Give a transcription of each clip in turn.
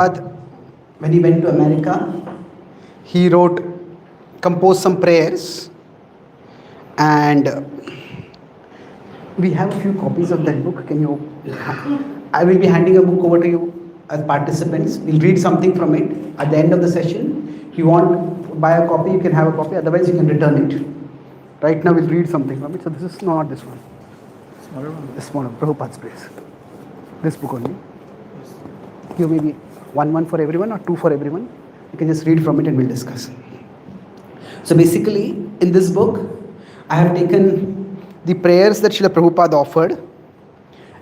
When he went to America, he composed some prayers, and we have a few copies of that book. I will be handing a book over to you as participants. We'll read something from it at the end of the session. If you want to buy a copy, you can have a copy. Otherwise, you can return it. Right now, we'll read something from it. So this is not this one. This one, Prabhupada's Praise. This book only. You maybe one for everyone or two for everyone. You can just read from it and we'll discuss. So basically, in this book, I have taken the prayers that Srila Prabhupada offered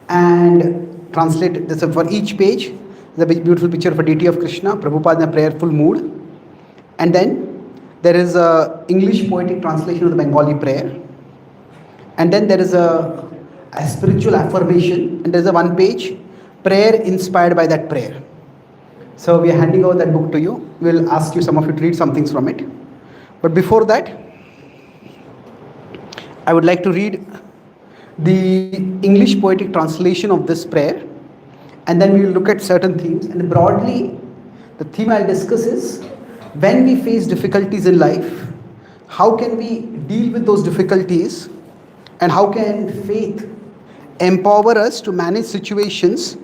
and translated this. For each page, there's a beautiful picture of a deity of Krishna, Prabhupada in a prayerful mood. And then there is a English poetic translation of the Bengali prayer. And then there is a spiritual affirmation, and there's a one page prayer inspired by that prayer. So we are handing over that book to you. We'll ask you, some of you, to read some things from it. But before that, I would like to read the English poetic translation of this prayer, and then we will look at certain themes. And broadly, the theme I'll discuss is, when we face difficulties in life, how can we deal with those difficulties, and how can faith empower us to manage situations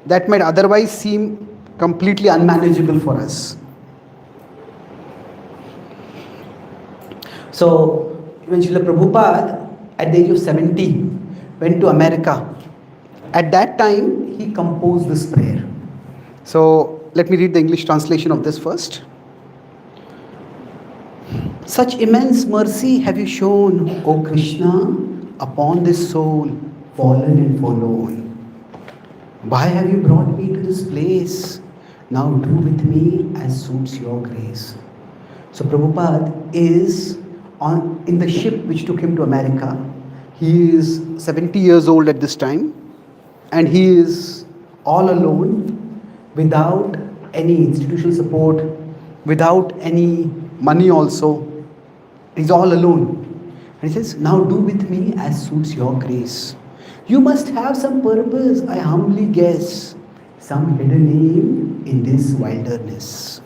that might otherwise seem completely unmanageable for us. So, when Srila Prabhupada, at the age of 70, went to America, at that time, he composed this prayer. So, let me read the English translation of this first. Such immense mercy have you shown, O Krishna, upon this soul, fallen and forlorn. Why have you brought me to this place? Now do with me as suits your grace. So Prabhupada is in the ship which took him to America. He is 70 years old at this time, and he is all alone, without any institutional support, without any money also. He's all alone. And he says, now do with me as suits your grace. You must have some purpose, I humbly guess, some hidden aim in this wilderness.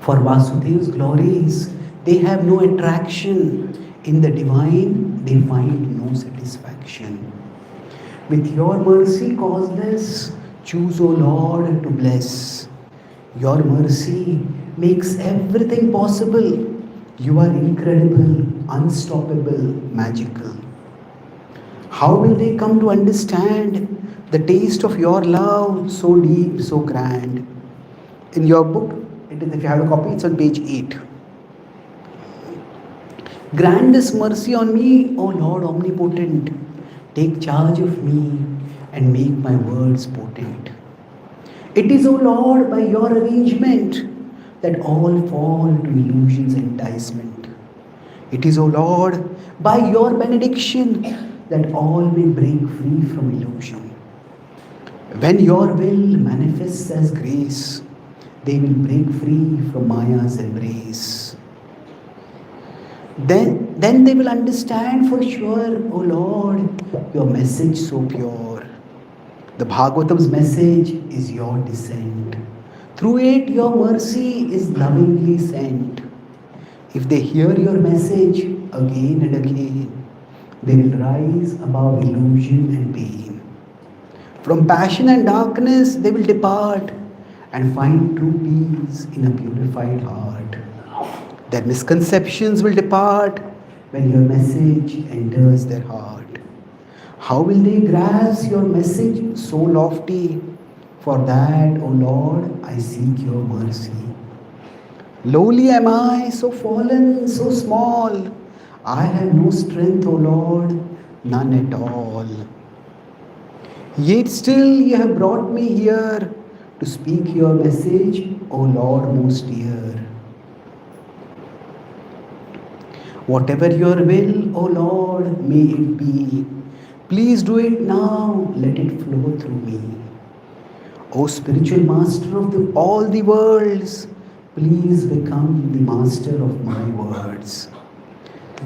For Vasudev's glories, they have no attraction. In the divine, they find no satisfaction. With your mercy causeless, choose, O Lord, to bless. Your mercy makes everything possible. You are incredible, unstoppable, magical. How will they come to understand the taste of your love, so deep, so grand? In your book, if you have a copy, it's on page 8. Grant this mercy on me, O Lord omnipotent. Take charge of me and make my words potent. It is, O Lord, by your arrangement that all fall to illusion's enticement. It is, O Lord, by your benediction that all may break free from illusion. When your will manifests as grace, they will break free from Maya's embrace. Then they will understand for sure, O Lord, your message so pure. The Bhagavatam's message is your descent. Through it, your mercy is lovingly sent. If they hear your message again and again, they will rise above illusion and pain. From passion and darkness, they will depart and find true peace in a purified heart. Their misconceptions will depart when your message enters their heart. How will they grasp your message so lofty? For that, O Lord, I seek your mercy. Lowly am I, so fallen, so small. I have no strength, O Lord, none at all. Yet still you have brought me here to speak your message, O Lord most dear. Whatever your will, O Lord, may it be. Please do it now, let it flow through me. O spiritual master of all the worlds, please become the master of my words.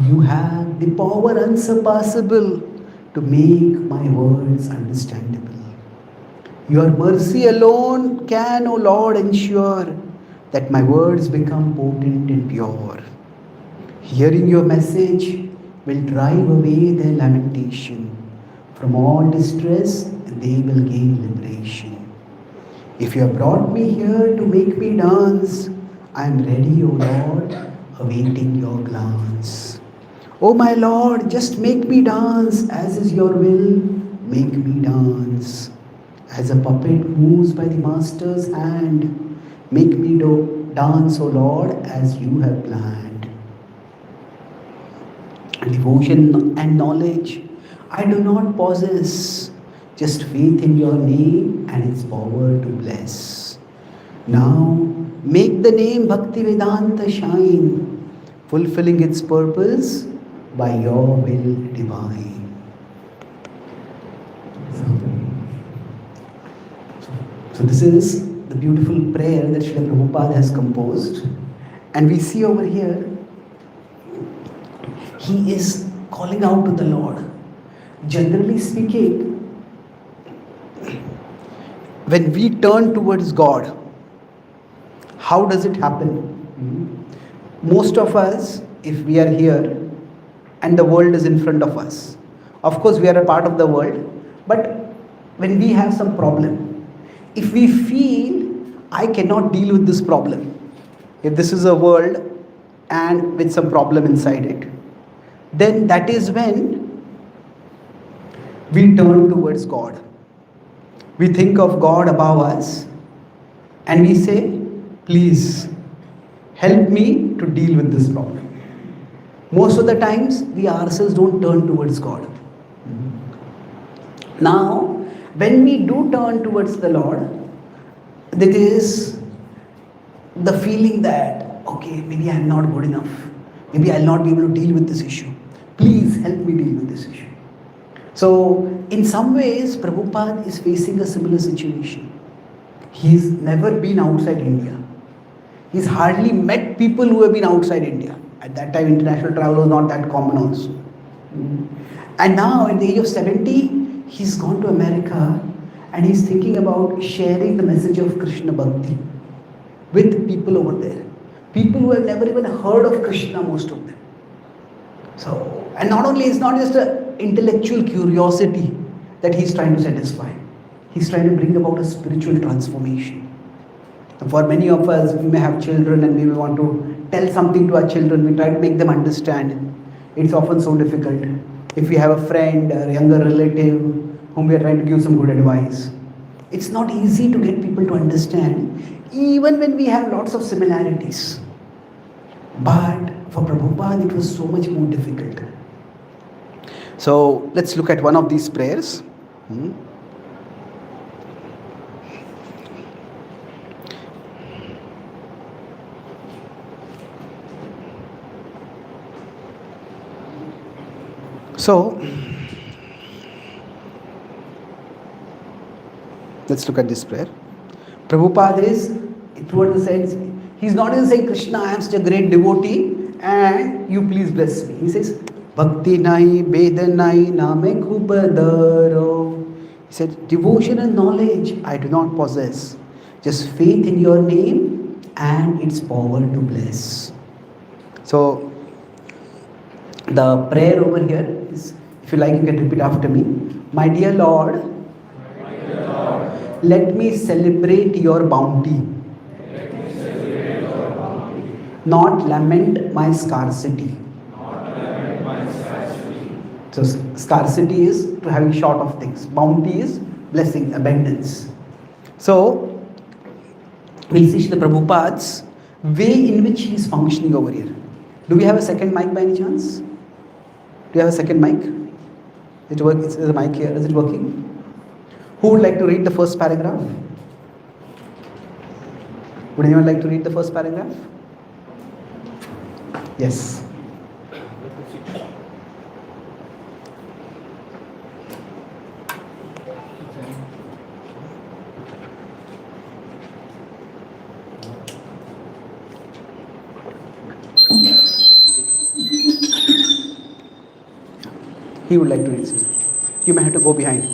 You have the power unsurpassable to make my words understandable. Your mercy alone can, O Lord, ensure that my words become potent and pure. Hearing your message will drive away their lamentation. From all distress, they will gain liberation. If you have brought me here to make me dance, I am ready, O Lord, awaiting your glance. O my Lord, just make me dance, as is your will, make me dance. As a puppet moves by the master's hand, make me dance, O Lord, as you have planned. Devotion and knowledge I do not possess, just faith in your name and its power to bless. Now, make the name Bhakti Vedanta shine, fulfilling its purpose by your will divine. So this is the beautiful prayer that Srila Prabhupada has composed. And we see over here, he is calling out to the Lord. Generally speaking, when we turn towards God, how does it happen? Most of us, if we are here and the world is in front of us, of course we are a part of the world, but when we have some problem, if we feel I cannot deal with this problem, if this is a world and with some problem inside it, then that is when we turn towards God. We think of God above us and we say, please help me to deal with this problem. Most of the times we ourselves don't turn towards God. Now, when we do turn towards the Lord, that is the feeling that, okay, maybe I'm not good enough. Maybe I'll not be able to deal with this issue. Please help me deal with this issue. So, in some ways, Prabhupada is facing a similar situation. He's never been outside India. He's hardly met people who have been outside India. At that time, international travel was not that common also. And now, at the age of 70, he's gone to America and he's thinking about sharing the message of Krishna Bhakti with people over there. People who have never even heard of Krishna, most of them. So, and not only, it's not just an intellectual curiosity that he's trying to satisfy. He's trying to bring about a spiritual transformation. And for many of us, we may have children and we may want to tell something to our children. We try to make them understand. It's often so difficult. If we have a friend, a younger relative, whom we are trying to give some good advice, it's not easy to get people to understand, even when we have lots of similarities. But for Prabhupada, it was so much more difficult. So let's look at one of these prayers. So let's look at this prayer. Prabhupada is, towards the sense, he's not even saying, Krishna, I am such a great devotee and you please bless me. He says, Bhakti nai, Bedanai, Name Kubadaro. He said, devotion and knowledge I do not possess, just faith in your name and its power to bless. So, the prayer over here is, if you like, you can repeat after me. My dear Lord, let me celebrate your bounty, not lament my scarcity. So scarcity is to having short of things. Bounty is blessing, abundance. So we'll see the Prabhupada's way in which he is functioning over here. Do we have a second mic by any chance? Do you have a second mic? Is the mic here? Is it working? Who would like to read the first paragraph? Would anyone like to read the first paragraph? Yes. He would like to read it. You may have to go behind.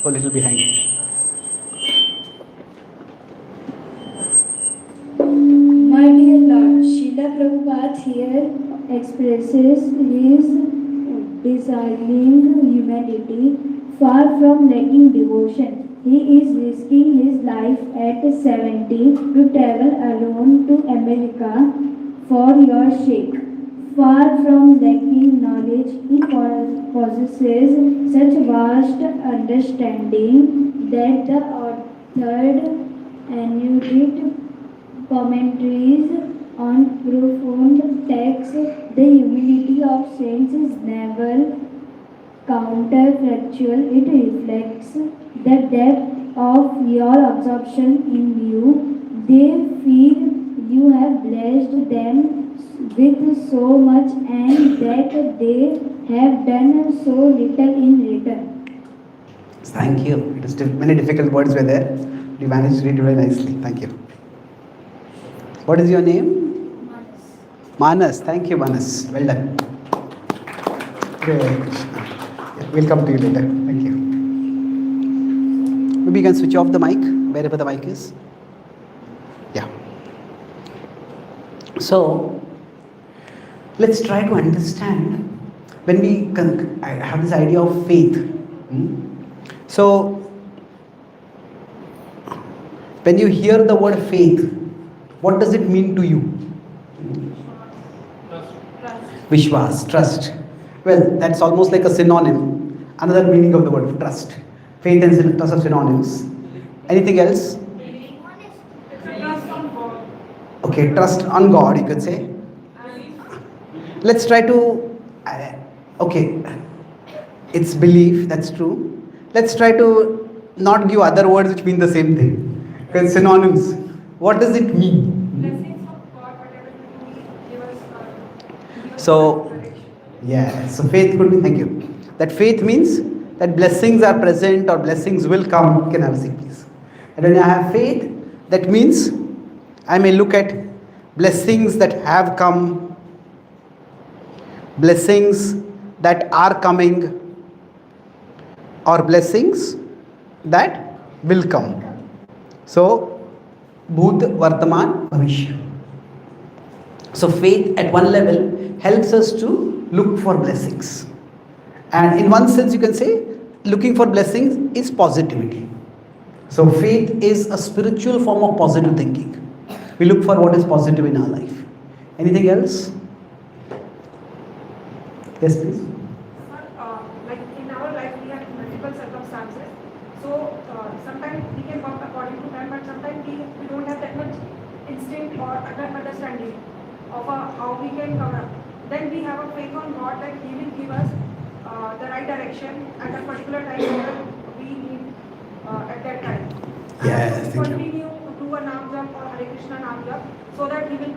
a little behind. My dear Lord, Srila Prabhupada here expresses his desiring humanity far from lacking devotion. He is risking his life at 70 to travel alone to America for your sake. Far from lacking knowledge, he possesses such vast understanding that the authored erudite commentaries on profound texts, the humility of saints is never counterfactual. It reflects the depth of your absorption in you. They feel you have blessed them with so much and that they have done so little in return. Thank you. It is many difficult words were there. You managed to read it very nicely. Thank you. What is your name? Manas. Manas. Thank you, Manas. Well done. Great. Yeah, we'll come to you later. Thank you. Maybe you can switch off the mic, wherever the mic is. Yeah. So, let's try to understand when I have this idea of faith. So, when you hear the word faith, what does it mean to you? Vishwas, trust. Well, that's almost like a synonym. Another meaning of the word trust. Faith and trust are synonyms. Anything else? Okay, trust on God, you could say. Let's try to, okay, it's belief, that's true. Let's try to not give other words which mean the same thing. Because synonyms, what does it mean? So, yeah, so faith could be, thank you. That faith means that blessings are present or blessings will come. Can I have a seat, please? And when I have faith, that means I may look at blessings that have come, blessings that are coming, or blessings that will come. So, Bhut, Vartaman, Bhavishya. So faith at one level helps us to look for blessings. And in one sense you can say looking for blessings is positivity. So faith is a spiritual form of positive thinking. We look for what is positive in our life. Anything else? Yes, please. Like in our life we have multiple circumstances. So sometimes we can work according to them, but sometimes we don't have that much instinct or understanding of how we can cover up. Then we have a faith on God that He will give us the right direction at a particular time that we need at that time. Yes, And continue to do a Naam Jap or Hare Krishna Naam Jap so that He will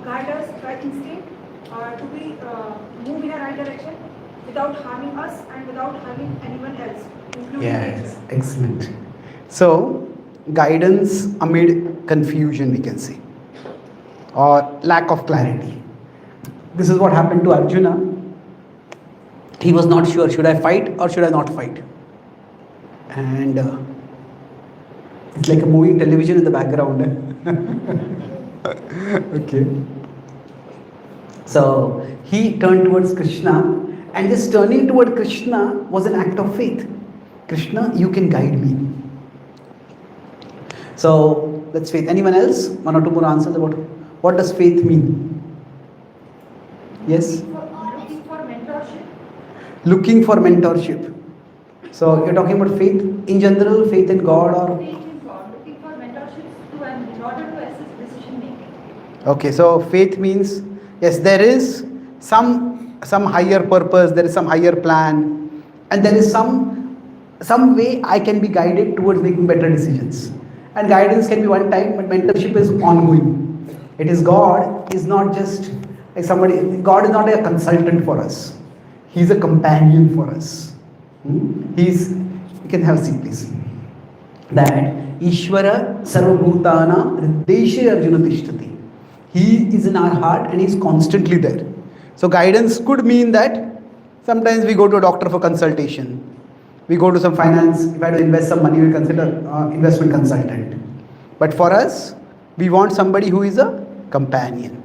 guide us by instinct to be move in a right direction without harming us and without harming anyone else, including Yes, nature. excellent. So guidance amid confusion, we can say, or lack of clarity. This is what happened to Arjuna. He was not sure, should I fight or should I not fight? And it's like a moving television in the background. Okay. So he turned towards Krishna, and this turning toward Krishna was an act of faith. Krishna, you can guide me. So that's faith. Anyone else? One or two more answers about what does faith mean? Yes? Looking for mentorship. Looking for mentorship. So you're talking about faith in general, faith in God, or? Faith in God, looking for mentorships in order to assist decision making. Okay, so faith means, yes, there is some higher purpose, there is some higher plan, and there is some way I can be guided towards making better decisions. And guidance can be one time, but mentorship is ongoing. It is God is not just like somebody, God is not a consultant for us. He's a companion for us. You can have a seat, please. That Ishvara Sarvabhutana Hrideshe Arjuna Tishtati. He is in our heart and he is constantly there. So guidance could mean that sometimes we go to a doctor for consultation. we go to some finance, if I have to invest some money, we consider investment consultant. But for us, we want somebody who is a companion.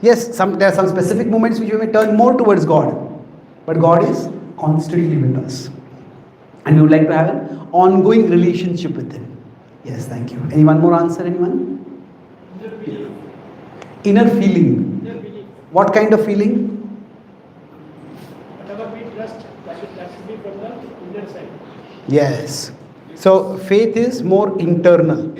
Yes, there are some specific moments which we may turn more towards God, but God is constantly with us. And we would like to have an ongoing relationship with Him. Yes, thank you. Any one more answer, anyone? Inner feeling. What kind of feeling? Whatever we trust, that should be from the inner side. Yes. So faith is more internal.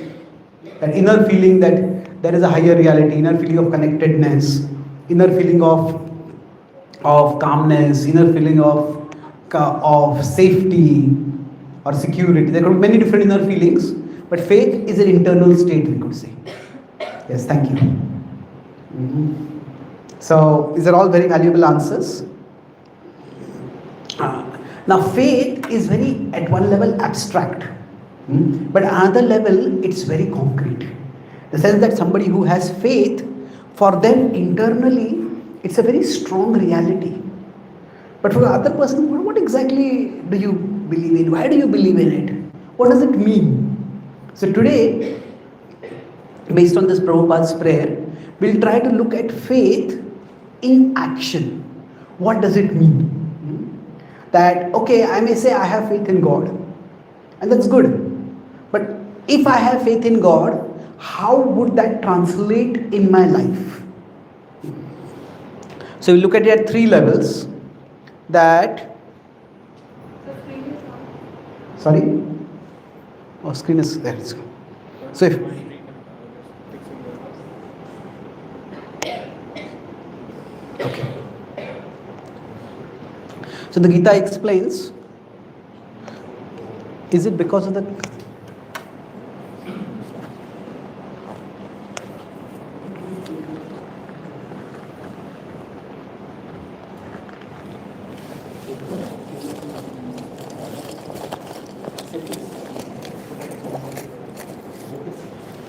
An inner feeling that there is a higher reality, inner feeling of connectedness, inner feeling of calmness, inner feeling of safety or security. There could be many different inner feelings, but faith is an internal state, we could say. Yes, thank you. So these are all very valuable answers. Now faith is very, at one level, abstract, but another level it's very concrete. The sense that somebody who has faith, for them internally it's a very strong reality. But for the other person, what exactly do you believe in? Why do you believe in it? What does it mean? So today, based on this Prabhupada's prayer, we'll try to look at faith in action. What does it mean? That, okay, I may say I have faith in God, and that's good. But if I have faith in God, how would that translate in my life? So we look at it at three levels. That, sorry? Oh, screen is there. So if, okay. So the Gita explains, is it because of the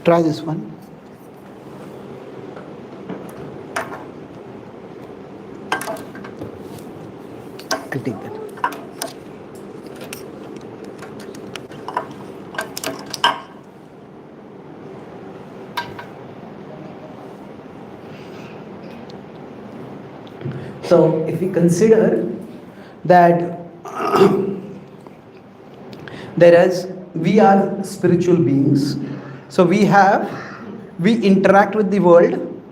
try this one. I'll take that. So if we consider that we are spiritual beings, so we interact with the world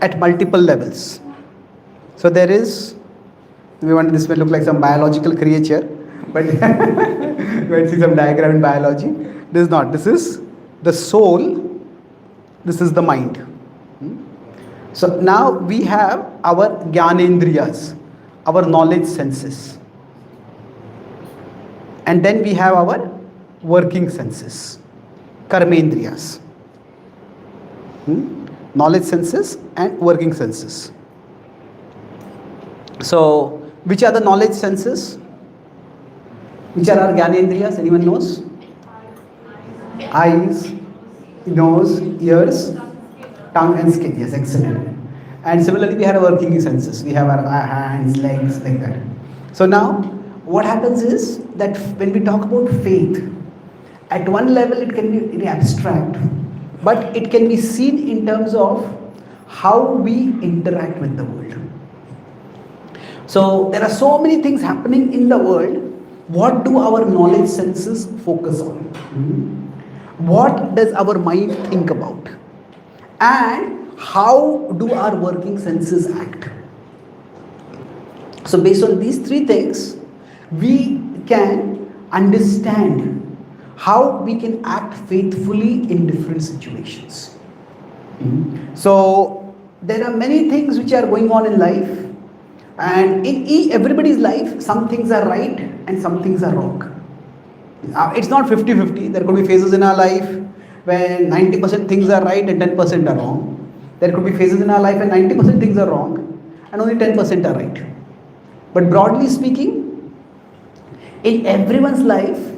at multiple levels. So there is, this may look like some biological creature, but you might see some diagram in biology. This is not. This is the soul. This is the mind. So now we have our Jnanendriyas, our knowledge senses. And then we have our working senses, Karmendriyas. Knowledge senses and working senses. So, which are the knowledge senses? Which are our Jnanendriyas? Anyone knows? Eyes, nose, ears, tongue and skin. Yes, excellent. And similarly, we have our working senses. We have our hands, legs, like that. So now, what happens is that when we talk about faith, at one level it can be very abstract, but it can be seen in terms of how we interact with the world. So there are so many things happening in the world. What do our knowledge senses focus on? What does our mind think about? And how do our working senses act? So based on these three things, we can understand how we can act faithfully in different situations. So there are many things which are going on in life, and in everybody's life, some things are right and some things are wrong. It's not 50-50. There could be phases in our life when 90% things are right and 10% are wrong. There could be phases in our life when 90% things are wrong and only 10% are right. But broadly speaking, in everyone's life,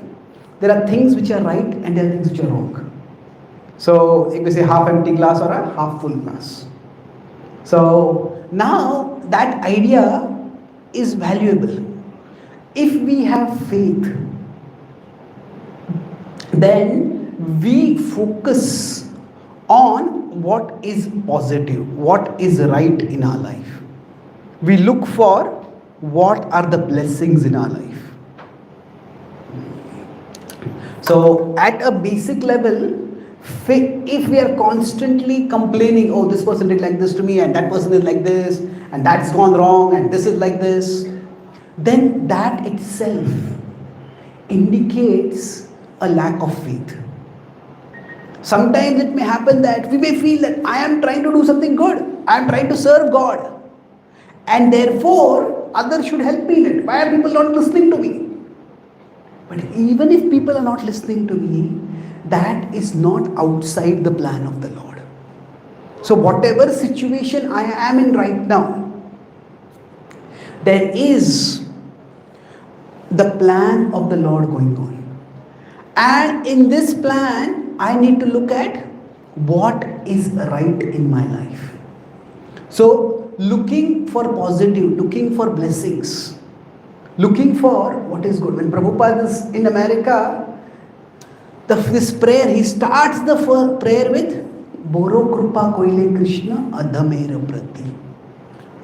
there are things which are right and there are things which are wrong. So, you can say half empty glass or a half full glass. So, now that idea is valuable. if we have faith, then we focus on what is positive, what is right in our life. We look for what are the blessings in our life. So at a basic level, if we are constantly complaining, oh, this person did like this to me, and that person is like this, and that's gone wrong, and this is like this, then that itself indicates a lack of faith. Sometimes it may happen that we may feel that I am trying to do something good, I am trying to serve God, and therefore others should help me in it. Why are people not listening to me? But even if people are not listening to me, that is not outside the plan of the Lord. So whatever situation I am in right now, there is the plan of the Lord going on. And in this plan, I need to look at what is right in my life. So looking for positive, looking for blessings, looking for what is good. When Prabhupada is in America, this prayer, he starts the prayer with Boro Krupa Koile Krishna Adhamera Prati.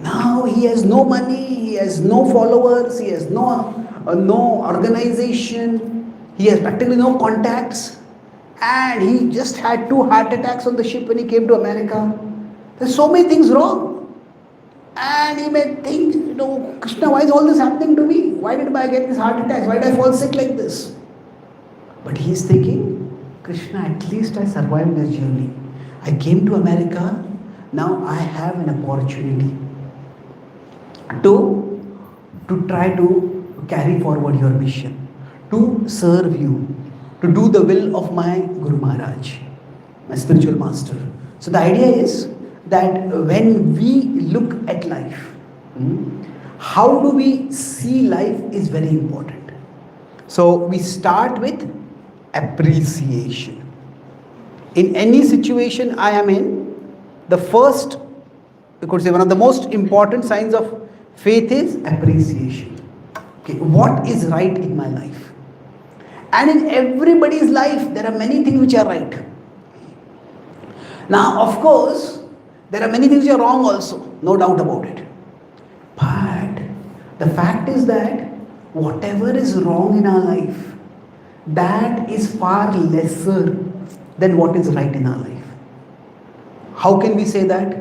Now he has no money, he has no followers, he has no organization, he has practically no contacts, and he just had 2 heart attacks on the ship when he came to America. There's so many things wrong. And he may think, Krishna, why is all this happening to me? Why did I get this heart attack? Why did I fall sick like this? But he is thinking, Krishna, at least I survived this journey. I came to America, now I have an opportunity to try to carry forward your mission, to serve you, to do the will of my Guru Maharaj, my spiritual master. So the idea is that when we look at life, how do we see life is very important. So we start with appreciation. In any situation I am in, the first, you could say one of the most important signs of faith is appreciation. Okay, what is right in my life? And in everybody's life, there are many things which are right. Now, of course, there are many things which are wrong also, no doubt about it. But the fact is that whatever is wrong in our life, that is far lesser than what is right in our life. How can we say that?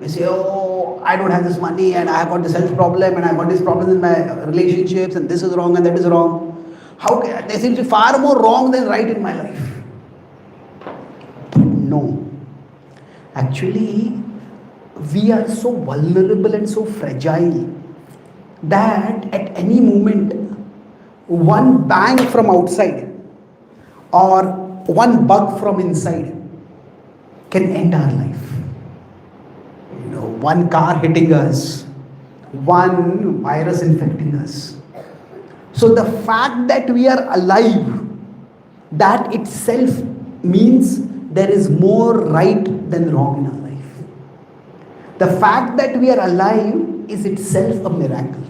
We say, oh, I don't have this money, and I have got this health problem, and I have got this problem in my relationships, and this is wrong and that is wrong. There seems to be far more wrong than right in my life. No. Actually, we are so vulnerable and so fragile that at any moment, one bang from outside or one bug from inside can end our life. One car hitting us, one virus infecting us. So the fact that we are alive, that itself means there is more right than wrong in our life. The fact that we are alive is itself a miracle.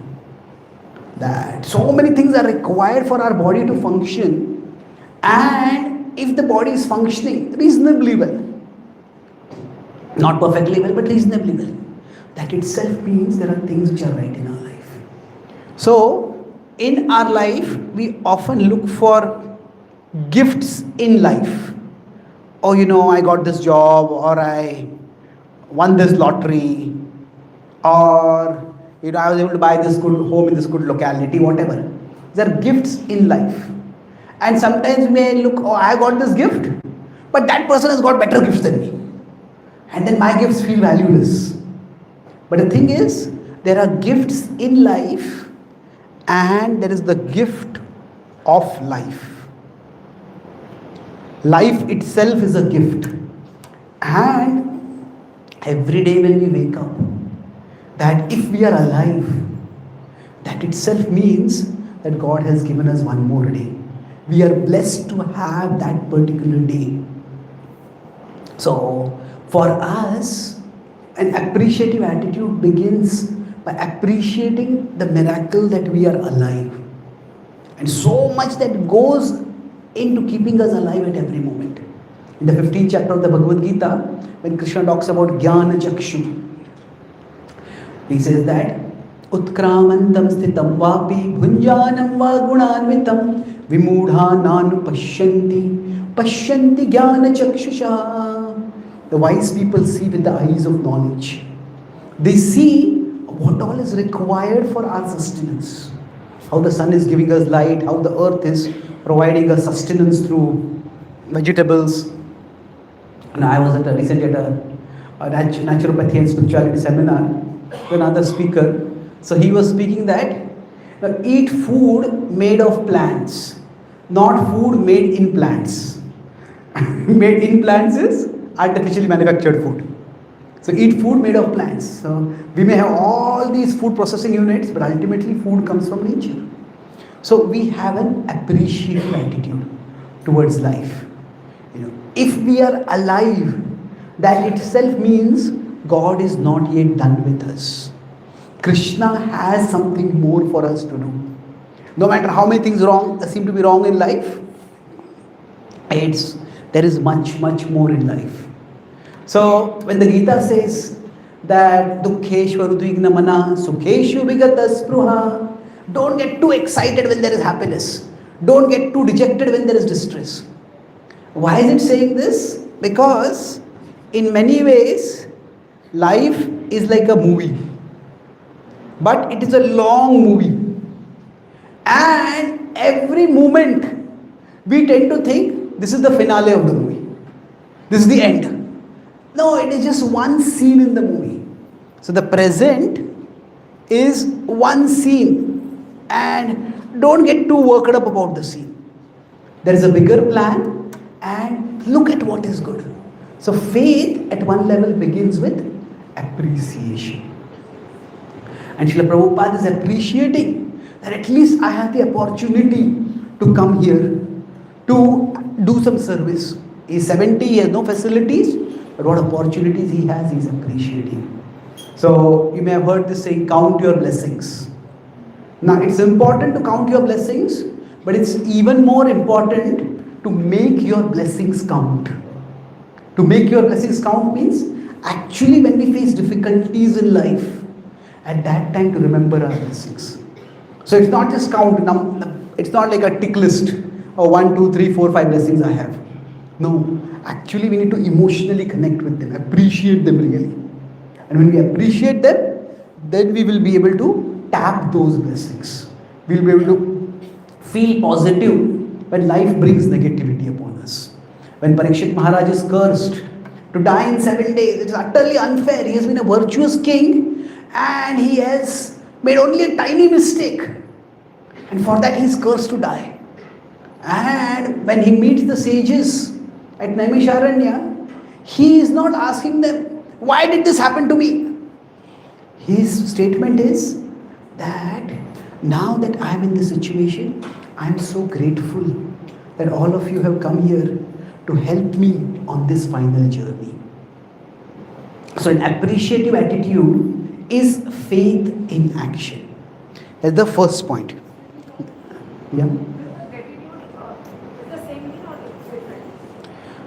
That so many things are required for our body to function, and if the body is functioning reasonably well, not perfectly well, but reasonably well, that itself means there are things which are right in our life. So, in our life, we often look for gifts in life. Oh, I got this job, or I won this lottery, or I was able to buy this good home in this good locality, whatever. There are gifts in life. And sometimes we may look, oh, I got this gift, but that person has got better gifts than me. And then my gifts feel valueless. But the thing is, there are gifts in life, and there is the gift of life. Life itself is a gift. And every day when we wake up, that if we are alive, that itself means that God has given us one more day. We are blessed to have that particular day. So, for us, an appreciative attitude begins by appreciating the miracle that we are alive. And so much that goes into keeping us alive at every moment. In the 15th chapter of the Bhagavad-Gita, when Krishna talks about Jnana Chakshu, he says that Utkramantam sthitam vapi bhunjanam va gunanvitam vimudhananu pashyanti jnana chakshusha. The wise people see with the eyes of knowledge. They see what all is required for our sustenance. How the sun is giving us light, how the earth is providing us sustenance through vegetables. And I was recently at a naturopathy and spirituality seminar with another speaker. So he was speaking that eat food made of plants, not food made in plants. Made in plants is artificially manufactured food. So eat food made of plants. So we may have all these food processing units, but ultimately food comes from nature. So we have an appreciative attitude towards life. If we are alive, that itself means God is not yet done with us. Krishna has something more for us to do. No matter how many things seem to be wrong in life, there is much more in life. So when the Gita says that Dukkheshwaru Dvigna Mana Sukheshu Vigata Spruha, don't get too excited when there is happiness. Don't get too dejected when there is distress. Why is it saying this? Because in many ways, life is like a movie. But it is a long movie. And every moment, we tend to think this is the finale of the movie. This is the end. No, it is just one scene in the movie. So the present is one scene. And don't get too worked up about the scene. There is a bigger plan, and look at what is good. So faith at one level begins with appreciation. And Srila Prabhupada is appreciating that at least I have the opportunity to come here to do some service. He's 70, he has no facilities, but what opportunities he has, he's appreciating. So you may have heard this saying, count your blessings. Now it's important to count your blessings, but it's even more important to make your blessings count. To make your blessings count means actually when we face difficulties in life, at that time to remember our blessings. So it's not just count, it's not like a tick list of 1, 2, 3, 4, 5 blessings I have. No, actually we need to emotionally connect with them, appreciate them really. And when we appreciate them, then we will be able to tap those blessings. We will be able to feel positive when life brings negativity upon us. When Parikshit Maharaj is cursed to die in 7 days, it is utterly unfair. He has been a virtuous king and he has made only a tiny mistake. And for that he is cursed to die. And when he meets the sages at Naimisharanya, he is not asking them, why did this happen to me? His statement is that now that I am in this situation, I am so grateful that all of you have come here to help me on this final journey. So an appreciative attitude is faith in action. That's the first point. Yeah? Gratitude is the same thing or it's different?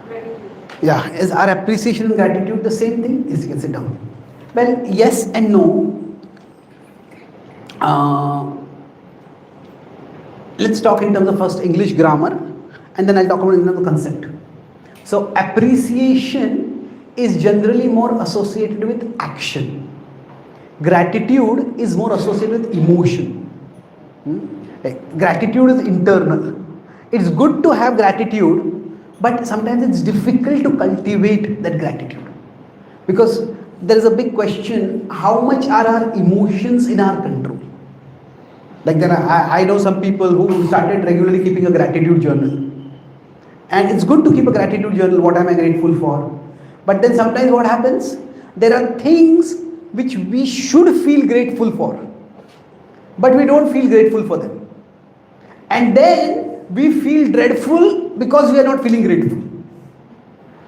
Gratitude. Yeah, is our appreciation and gratitude the same thing? Yes, you can sit down. Well, yes and no. Let's talk in terms of first English grammar and then I'll talk about another concept. So appreciation is generally more associated with action. Gratitude is more associated with emotion. Gratitude is internal. It's good to have gratitude, but sometimes it's difficult to cultivate that gratitude. Because there is a big question, how much are our emotions in our control? Like I know some people who started regularly keeping a gratitude journal. And it's good to keep a gratitude journal, what am I grateful for? But then sometimes what happens? There are things which we should feel grateful for, but we don't feel grateful for them. And then we feel dreadful because we are not feeling grateful.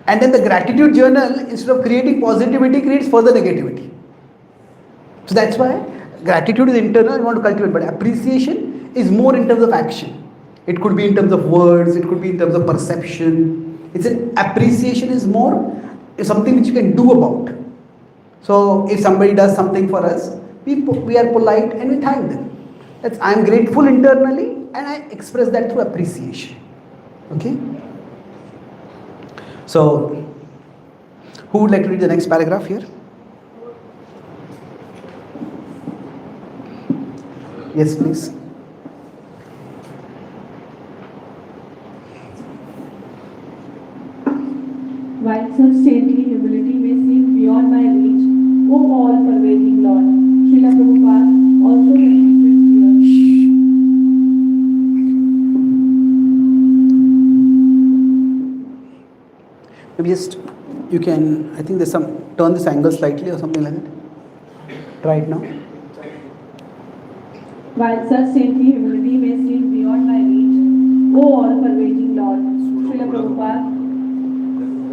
And then the gratitude journal, instead of creating positivity, creates further negativity. So that's why gratitude is internal, we want to cultivate, but appreciation is more in terms of action. It could be in terms of words, it could be in terms of perception. It's an appreciation is more is something which you can do about. So if somebody does something for us, we are polite and we thank them. I am grateful internally and I express that through appreciation. Okay? So, who would like to read the next paragraph here? Yes, please. While such saintly humility may seem beyond my reach, O all-pervading Lord, Srila Prabhupada also demonstrates here. Maybe just, you can, I think there's some, turn this angle slightly or something like that. Try it now. While such saintly humility may seem beyond my reach, O all-pervading Lord, Srila Prabhupada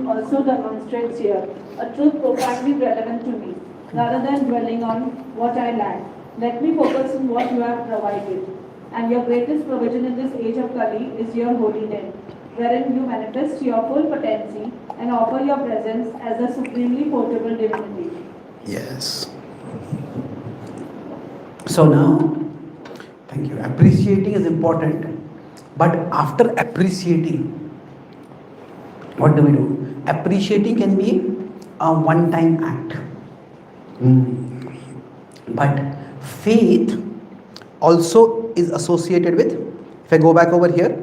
also demonstrates here a truth profoundly relevant to me. Rather than dwelling on what I lack, let me focus on what you have provided. And your greatest provision in this age of Kali is your holy name, wherein you manifest your full potency and offer your presence as a supremely portable divinity. Yes. So now, thank you. Appreciating is important, but after appreciating, what do we do? Appreciating can be a one-time act. But faith also is associated with, if I go back over here,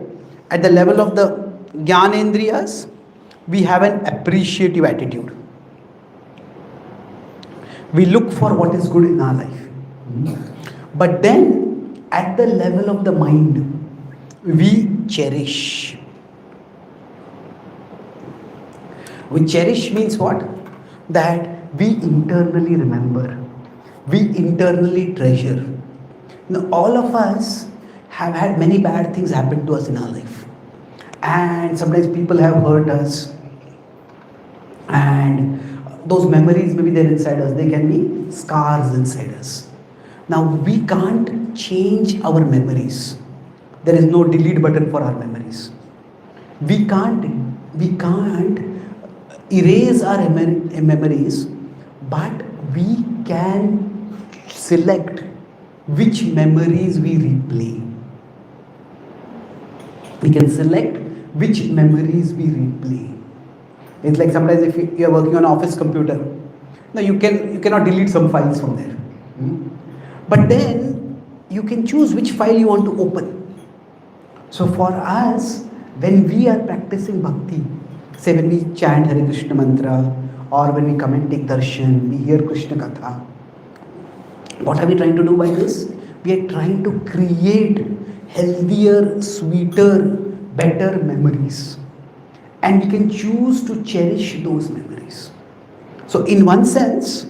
at the level of the Jnanendriyas, we have an appreciative attitude. We look for what is good in our life. But then, at the level of the mind, we cherish. We cherish means what? That we internally remember. We internally treasure. Now, all of us have had many bad things happen to us in our life. And sometimes people have hurt us. And those memories may be there inside us. They can be scars inside us. Now, we can't change our memories. There is no delete button for our memories. We can't erase our memories, but we can select which memories we replay. We can select which memories we replay. It's like sometimes if you are working on an office computer, now you cannot delete some files from there. But then you can choose which file you want to open. So for us, when we are practicing bhakti, say when we chant Hare Krishna mantra, or when we come and take darshan, we hear Krishna katha, what are we trying to do by this? We are trying to create healthier, sweeter, better memories. And we can choose to cherish those memories. So in one sense,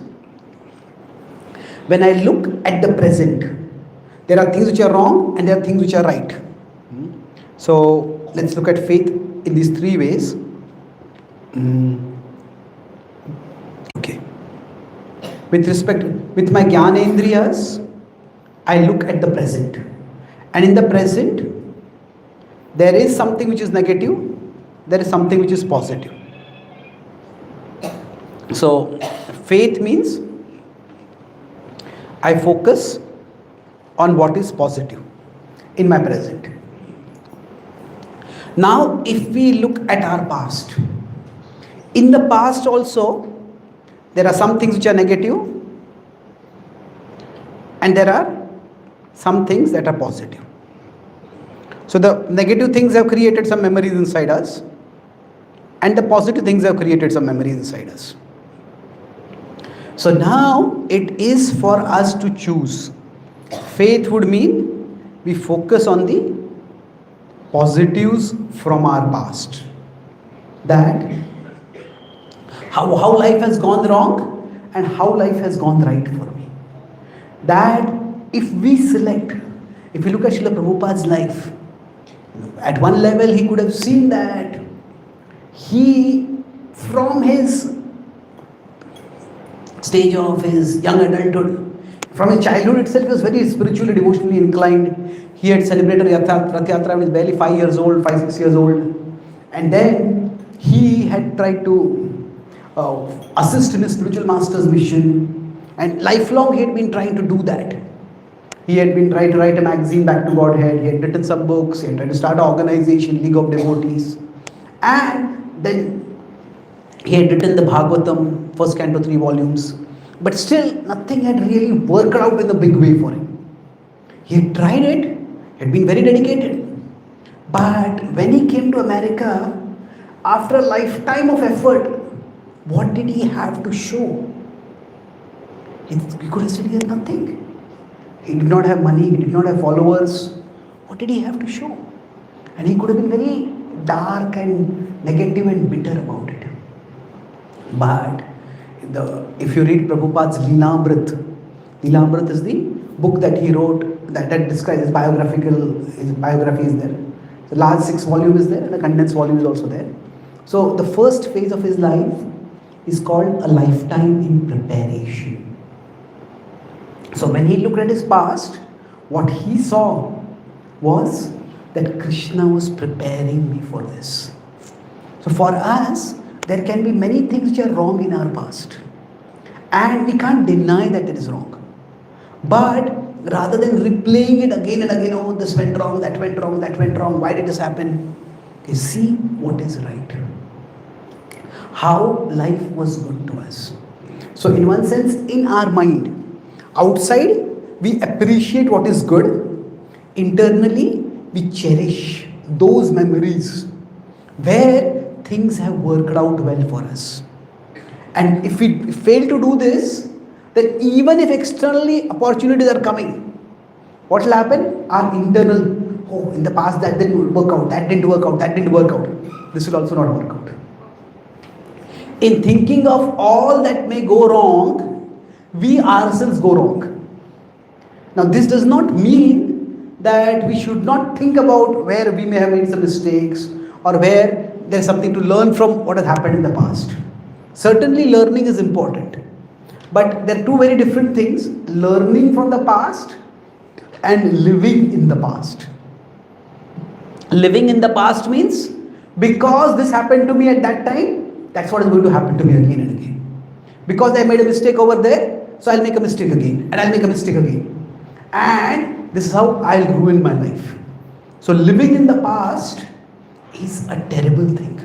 when I look at the present, there are things which are wrong and there are things which are right. So let's look at faith in these three ways. Okay. With my Jnanendriyas, I look at the present. And in the present, there is something which is negative, there is something which is positive. So, faith means I focus on what is positive in my present. Now, if we look at our past, in the past also, there are some things which are negative and there are some things that are positive. So the negative things have created some memories inside us and the positive things have created some memories inside us. So now it is for us to choose. Faith would mean we focus on the positives from our past. That how life has gone wrong and how life has gone right for me. That if we select, if we look at Srila Prabhupada's life, at one level he could have seen that he, from his stage of his young adulthood, from his childhood itself, he was very spiritually, devotionally inclined. He had celebrated Rath Yatra when he was barely 5 years old, 5, 6 years old. And then he had tried to assist in his spiritual master's mission. And lifelong he had been trying to do that. He had been trying to write a magazine, Back to Godhead. He had written some books. He had tried to start an organization, League of Devotees. And then he had written the Bhagavatam, first canto, 3 volumes. But still, nothing had really worked out in a big way for him. He had tried it, had been very dedicated. But when he came to America, after a lifetime of effort, what did he have to show? He could have said he had nothing. He did not have money, he did not have followers. What did he have to show? And he could have been very dark and negative and bitter about it. But if you read Prabhupada's Leelamrit is the book that he wrote that describes his biography is there. The large 6 volume is there and a condensed volume is also there. So the first phase of his life is called a lifetime in preparation. So when he looked at his past, what he saw was that Krishna was preparing me for this. So for us, there can be many things which are wrong in our past. And we can't deny that it is wrong. But rather than replaying it again and again, oh, this went wrong, that went wrong, that went wrong, why did this happen? Okay, see what is right. How life was good to us. So in one sense, in our mind, outside, we appreciate what is good. Internally, we cherish those memories where things have worked out well for us. And if we fail to do this, then even if externally opportunities are coming, what will happen? Our internal, oh, in the past that didn't work out, that didn't work out, that didn't work out. This will also not work out. In thinking of all that may go wrong, we ourselves go wrong. Now this does not mean that we should not think about where we may have made some mistakes or where there is something to learn from what has happened in the past. Certainly learning is important. But there are two very different things, learning from the past and living in the past. Living in the past means, because this happened to me at that time, that's what is going to happen to me again and again. Because I made a mistake over there, so I'll make a mistake again, and I'll make a mistake again. And this is how I'll ruin my life. So living in the past is a terrible thing.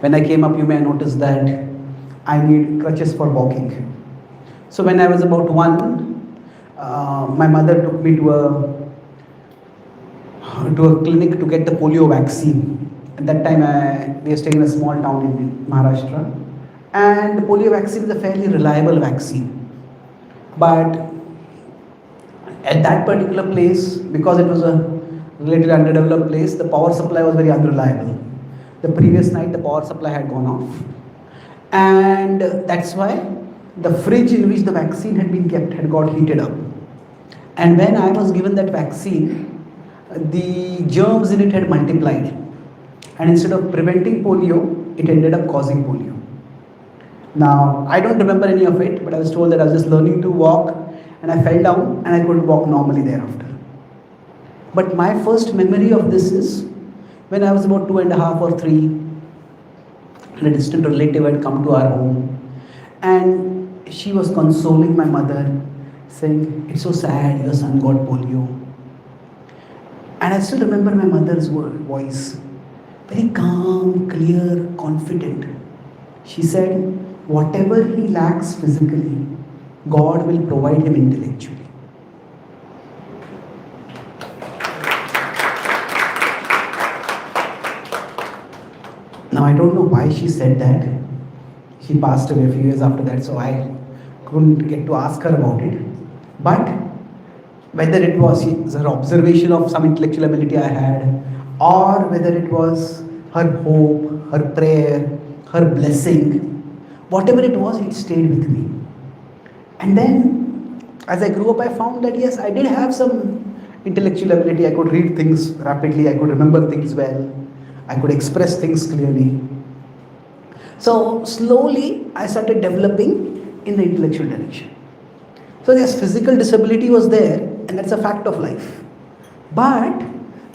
When I came up, you may have noticed that I need crutches for walking. So when I was about 1, my mother took me to a clinic to get the polio vaccine. At that time, we were staying in a small town in Maharashtra, and the polio vaccine is a fairly reliable vaccine. But at that particular place, because it was a relatively underdeveloped place, the power supply was very unreliable. The previous night, the power supply had gone off. And that's why the fridge in which the vaccine had been kept had got heated up. And when I was given that vaccine, the germs in it had multiplied. And instead of preventing polio, it ended up causing polio. Now, I don't remember any of it, but I was told that I was just learning to walk, and I fell down and I couldn't walk normally thereafter. But my first memory of this is when I was about 2.5 or 3, and a distant relative had come to our home, and she was consoling my mother, saying, "It's so sad, your son got polio." And I still remember my mother's voice, very calm, clear, confident. She said, "Whatever he lacks physically, God will provide him intellectually." Now I don't know why she said that. She passed away a few years after that, so I couldn't get to ask her about it. But whether it was her observation of some intellectual ability I had, or whether it was her hope, her prayer, her blessing, whatever it was, it stayed with me. And then as I grew up, I found that yes, I did have some intellectual ability. I could read things rapidly, I could remember things well, I could express things clearly. So slowly I started developing in the intellectual direction. So yes, physical disability was there, and that's a fact of life. But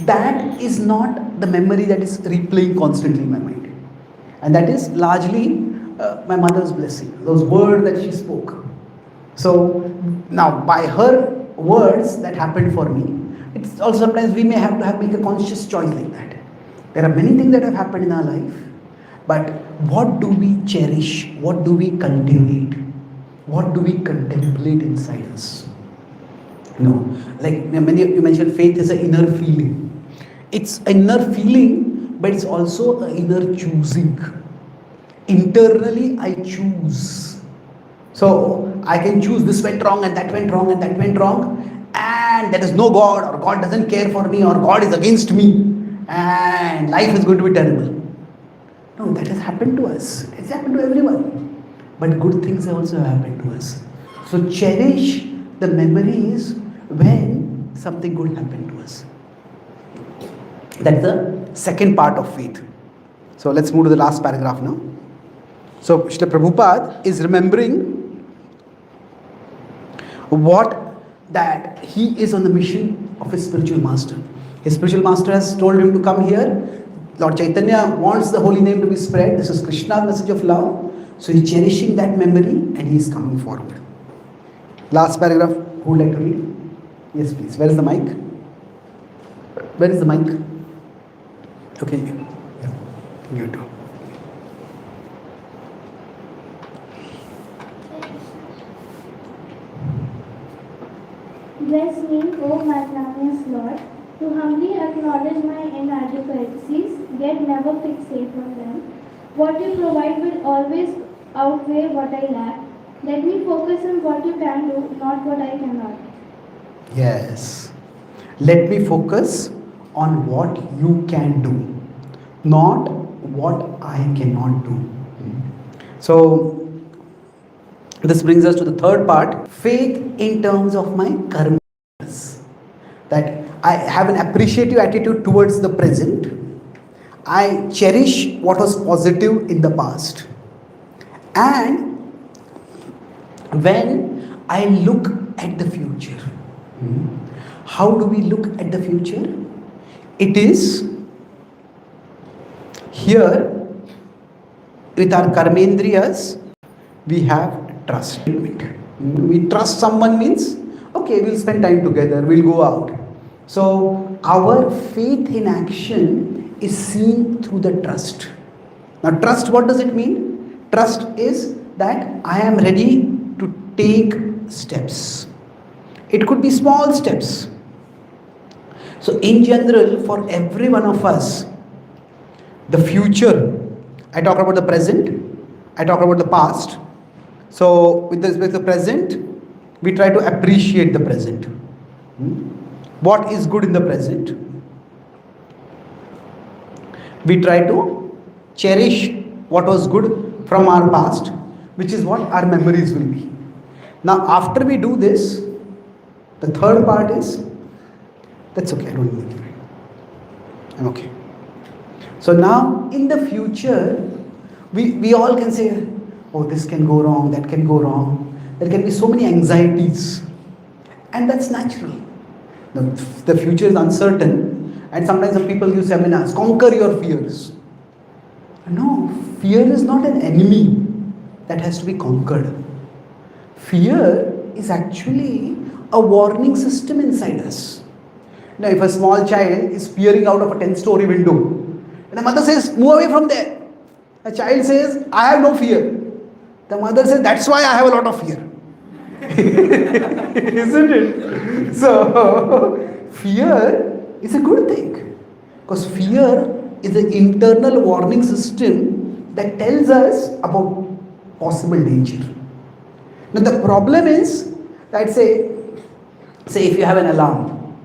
that is not the memory that is replaying constantly in my mind. And that is largely my mother's blessing, those words that she spoke. So now by her words that happened for me, it's also sometimes we may have to make a conscious choice like that. There are many things that have happened in our life, but what do we cherish? What do we cultivate? What do we contemplate inside us? No, like you mentioned, faith is an inner feeling. It's an inner feeling, but it's also an inner choosing. Internally, I choose. So I can choose this went wrong and that went wrong and that went wrong, and there is no God, or God doesn't care for me, or God is against me, and life is going to be terrible. No, that has happened to us. It's happened to everyone. But good things have also happened to us. So cherish the memories when something good happened to us. That's the second part of faith. So let's move to the last paragraph now. So Srila Prabhupada is remembering that he is on the mission of his spiritual master. His spiritual master has told him to come here. Lord Chaitanya wants the holy name to be spread. This is Krishna's message of love. So he's cherishing that memory and he's coming forward. Last paragraph, who would like to read? Yes, please. Where is the mic? Where is the mic? Okay, yeah. You too. Bless me, O magnanimous Lord, to humbly acknowledge my inadequacies, yet never fixate on them. What you provide will always outweigh what I lack. Let me focus on what you can do, not what I cannot. Yes. Let me focus on what you can do, not what I cannot do. So, this brings us to the third part, faith in terms of my karmas. That I have an appreciative attitude towards the present. I cherish what was positive in the past. And when I look at the future, how do we look at the future? It is here with our karmendriyas, we have trust. We trust someone means, okay, we'll spend time together, we'll go out. So our faith in action is seen through the trust. Now trust, what does it mean? Trust is that I am ready to take steps. It could be small steps. So in general, for every one of us, the future, I talk about the present, I talk about the past. So with the present, we try to appreciate the present. What is good in the present? We try to cherish what was good from our past, which is what our memories will be. Now after we do this, the third part is, that's okay, I don't need it. I'm okay. So now in the future, we all can say, oh, this can go wrong, that can go wrong. There can be so many anxieties. And that's natural. The future is uncertain. And sometimes some people use seminars, conquer your fears. No, fear is not an enemy that has to be conquered. Fear is actually a warning system inside us. Now, if a small child is peering out of a 10-story window, and the mother says, move away from there. The child says, I have no fear. The mother says, that's why I have a lot of fear. Isn't it? So, fear is a good thing. Because fear is an internal warning system that tells us about possible danger. Now, the problem is that say if you have an alarm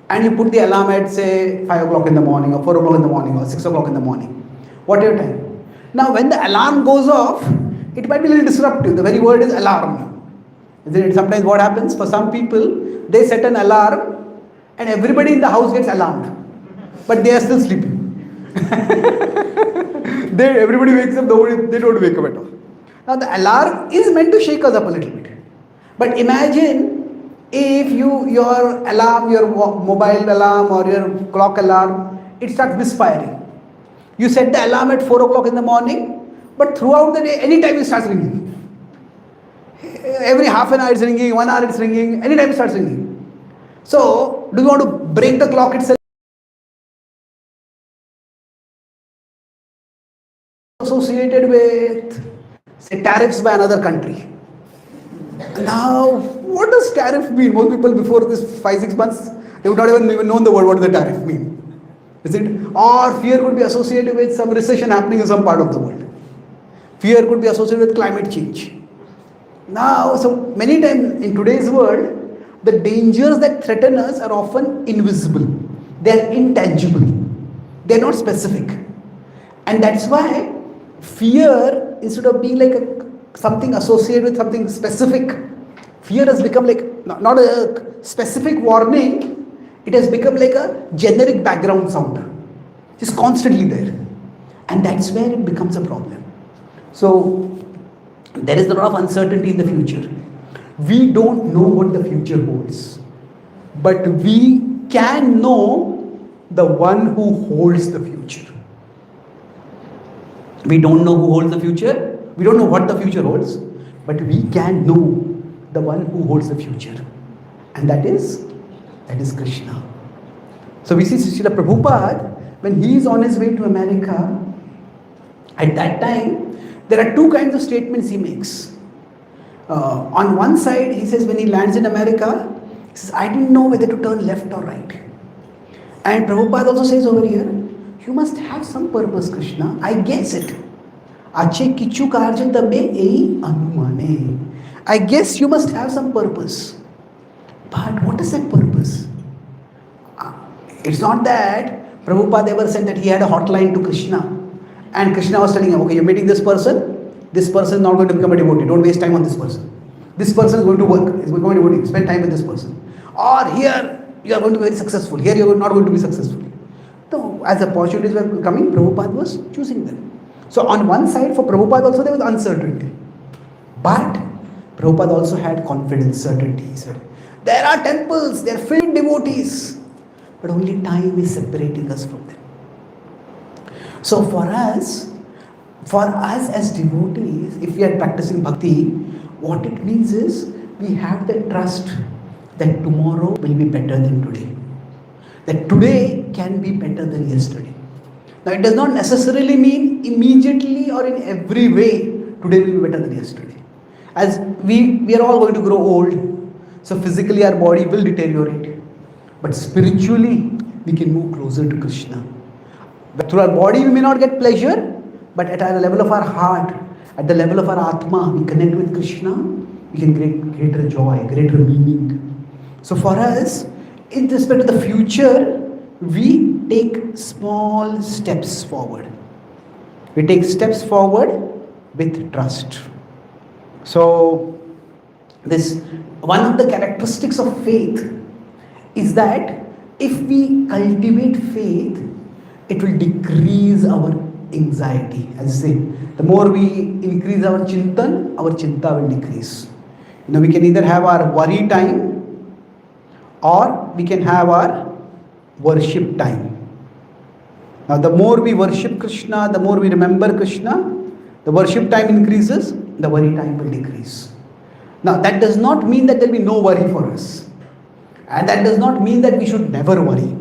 and you put the alarm at say 5 o'clock in the morning or 4 o'clock in the morning or 6 o'clock in the morning, whatever time. Now, when the alarm goes off, it might be a little disruptive. The very word is alarm. Isn't it? Sometimes what happens for some people, they set an alarm and everybody in the house gets alarmed, but they are still sleeping. Everybody wakes up, they don't wake up at all. Now the alarm is meant to shake us up a little bit. But imagine If your alarm, your mobile alarm or your clock alarm, it starts misfiring. You set the alarm at 4 o'clock in the morning, but throughout the day, anytime it starts ringing. Every half an hour it's ringing, 1 hour it's ringing, anytime it starts ringing. So, do you want to break the clock itself? Associated with, say, tariffs by another country. Now, what does tariff mean? Most people before this 5-6 months, they would not even known the word what does the tariff mean. Is it? Or fear could be associated with some recession happening in some part of the world. Fear could be associated with climate change. Now, so many times in today's world, the dangers that threaten us are often invisible. They are intangible. They are not specific. And that's why fear, instead of being like something associated with something specific, fear has become like not a specific warning, it has become like a generic background sound. It's constantly there. And that's where it becomes a problem. So, there is a lot of uncertainty in the future. We don't know what the future holds. But we can know the one who holds the future. We don't know who holds the future. We don't know what the future holds. But we can know the one who holds the future. And that is Krishna. So we see Srila Prabhupada, when he is on his way to America, at that time, there are two kinds of statements he makes. On one side, he says when he lands in America, he says, I didn't know whether to turn left or right. And Prabhupada also says over here, you must have some purpose, Krishna. I guess it. Ache kichu karja tabe ei anumane. I guess you must have some purpose. But what is that purpose? It's not that Prabhupada ever said that he had a hotline to Krishna. And Krishna was telling him, okay, you're meeting this person is not going to become a devotee, don't waste time on this person. This person is going to work, is going to spend time with this person. Or here, you are going to be very successful, here you are not going to be successful. So, as opportunities were coming, Prabhupada was choosing them. So, on one side, for Prabhupada also there was uncertainty. But, Prabhupada also had confidence, certainty. He said, there are temples, they are filled with devotees, but only time is separating us from them. So for us as devotees, if we are practicing bhakti, what it means is we have the trust that tomorrow will be better than today. That today can be better than yesterday. Now it does not necessarily mean immediately or in every way today will be better than yesterday. As we are all going to grow old, so physically our body will deteriorate. But spiritually we can move closer to Krishna. But through our body we may not get pleasure, but at the level of our heart, at the level of our Atma, we connect with Krishna, we can get greater joy, greater meaning. So for us, in respect to the future, we take small steps forward. We take steps forward with trust. So, this one of the characteristics of faith is that if we cultivate faith, it will decrease our anxiety. As I say, the more we increase our chintan, our chinta will decrease. We can either have our worry time or we can have our worship time. Now, the more we worship Krishna, the more we remember Krishna, the worship time increases, the worry time will decrease. Now, that does not mean that there will be no worry for us. And that does not mean that we should never worry.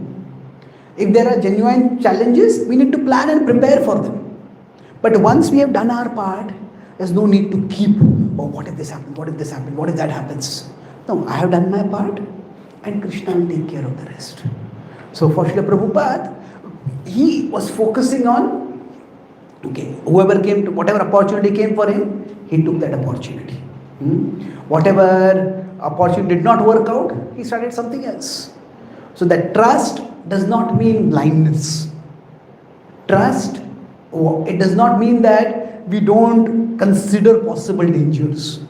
If there are genuine challenges, we need to plan and prepare for them. But once we have done our part, there's no need to keep, oh, what if this happens, what if this happens, what if that happens. No, I have done my part and Krishna will take care of the rest. So for Srila Prabhupada, he was focusing on, okay, whoever came to, whatever opportunity came for him, he took that opportunity. Whatever opportunity did not work out, he started something else. So that trust does not mean blindness. Trust, it does not mean that we don't consider possible dangers.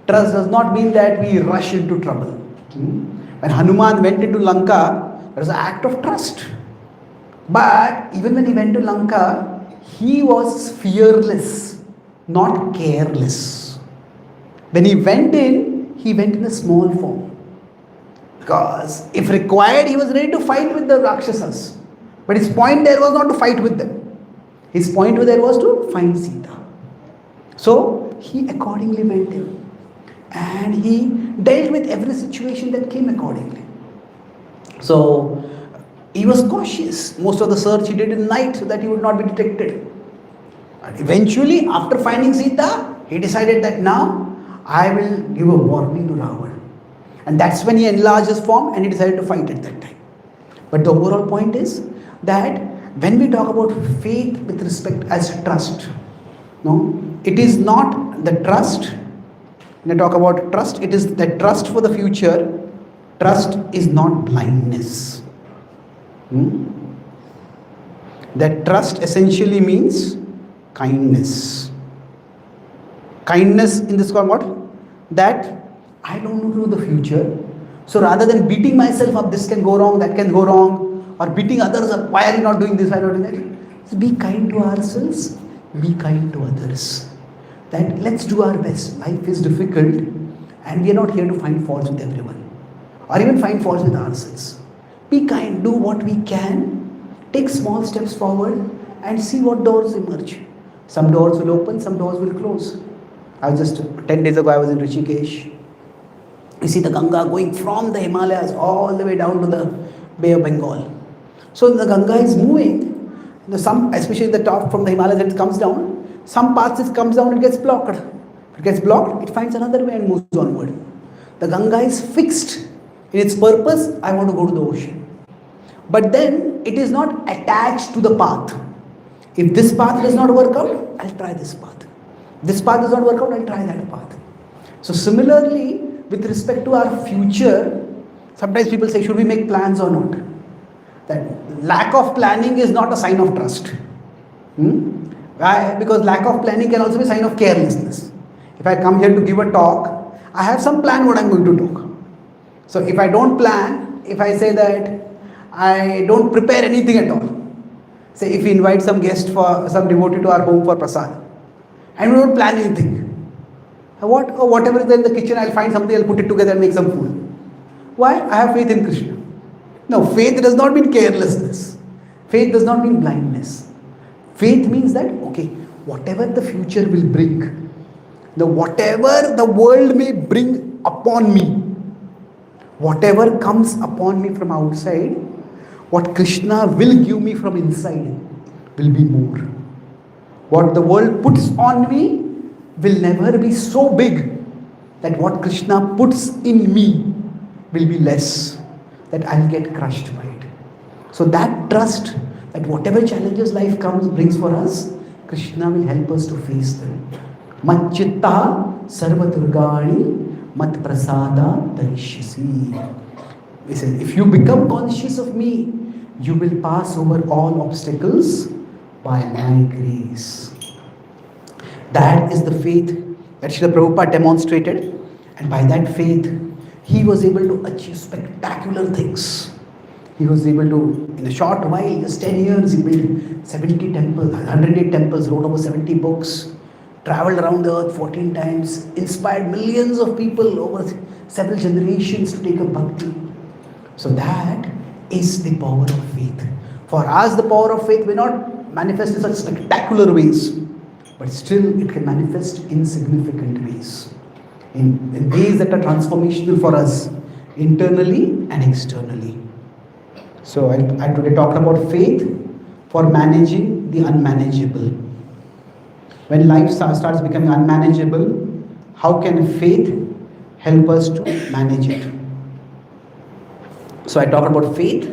Trust does not mean that we rush into trouble. When Hanuman went into Lanka, there was an act of trust. But even when he went to Lanka, he was fearless, not careless. When he went in a small form. Because if required, he was ready to fight with the Rakshasas. But his point there was not to fight with them. His point there was to find Sita. So he accordingly went in. And he dealt with every situation that came accordingly. So he was cautious. Most of the search he did in night so that he would not be detected. And eventually, after finding Sita, he decided that now I will give a warning to Ravan. And that's when he enlarged his form and he decided to fight at that time. But the overall point is that when we talk about faith with respect as trust, no, it is not the trust. When I talk about trust, it is the trust for the future. Trust is not blindness. That trust essentially means kindness. Kindness in this called what? That I don't know the future. So rather than beating myself up, this can go wrong, that can go wrong, or beating others up, why are you not doing this, why are you not doing that? So be kind to ourselves, be kind to others. That let's do our best. Life is difficult and we are not here to find faults with everyone or even find faults with ourselves. Be kind, do what we can, take small steps forward and see what doors emerge. Some doors will open, some doors will close. I was just 10 days ago, I was in Rishikesh. You see the Ganga going from the Himalayas all the way down to the Bay of Bengal. So the Ganga is moving. Especially the top from the Himalayas, it comes down. Some parts it comes down, it gets blocked. If it gets blocked, it finds another way and moves onward. The Ganga is fixed in its purpose. I want to go to the ocean. But then it is not attached to the path. If this path does not work out, I'll try this path. This path does not work out, I'll try that path. So similarly, with respect to our future, sometimes people say, should we make plans or not? That lack of planning is not a sign of trust. Why? Because lack of planning can also be a sign of carelessness. If I come here to give a talk, I have some plan what I'm going to talk. So if I don't plan, if I say that I don't prepare anything at all, say if we invite some guest for some devotee to our home for prasad, and we don't plan anything, whatever is there in the kitchen, I'll find something, I'll put it together and make some food. Why? I have faith in Krishna. No, faith does not mean carelessness. Faith does not mean blindness. Faith means that, okay, whatever the future will bring, whatever the world may bring upon me, whatever comes upon me from outside, what Krishna will give me from inside will be more. What the world puts on me will never be so big that what Krishna puts in me will be less, that I'll get crushed by it. So that trust, that whatever challenges life brings for us, Krishna will help us to face them. Mat chitta sarva durgani mat prasada tarishyasi. He said, if you become conscious of me, you will pass over all obstacles by my grace. That is the faith that Srila Prabhupada demonstrated, and by that faith, he was able to achieve spectacular things. He was able to, in a short while, just 10 years, he built 70 temples, 108 temples, wrote over 70 books, traveled around the earth 14 times, inspired millions of people over several generations to take up bhakti. So that is the power of faith. For us, the power of faith may not manifest in such spectacular ways, but still it can manifest in significant ways. In ways that are transformational for us, internally and externally. So I today talked about faith for managing the unmanageable. When life starts becoming unmanageable, how can faith help us to manage it? So I talked about faith